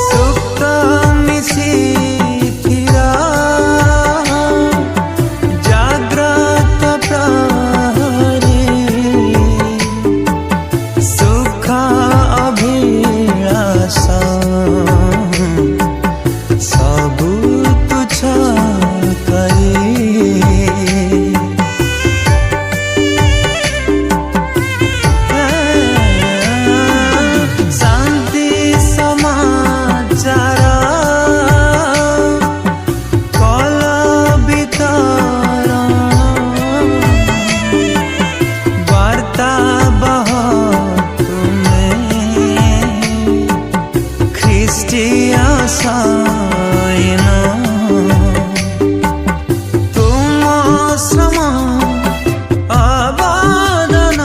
सुप्त मिशिथिरा जाग्रत प्रहरी सुख अभिलाषा सबु तुच्छ करी शांति समाचार कल वितरण वार्ता बह ख्रिस्टीय सायन तुम श्रम अवदान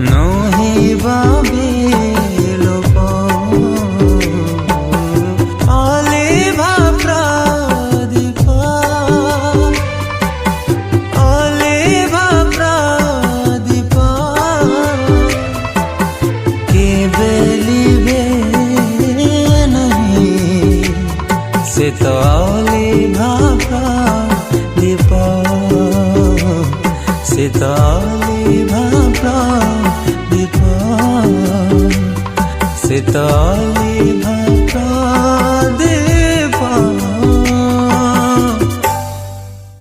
नोहिबा बिलोप अलिभा प्रदीप केबे लिबे से तो अलिभा प्रदीप से तो अलिभा प्रदीप से तो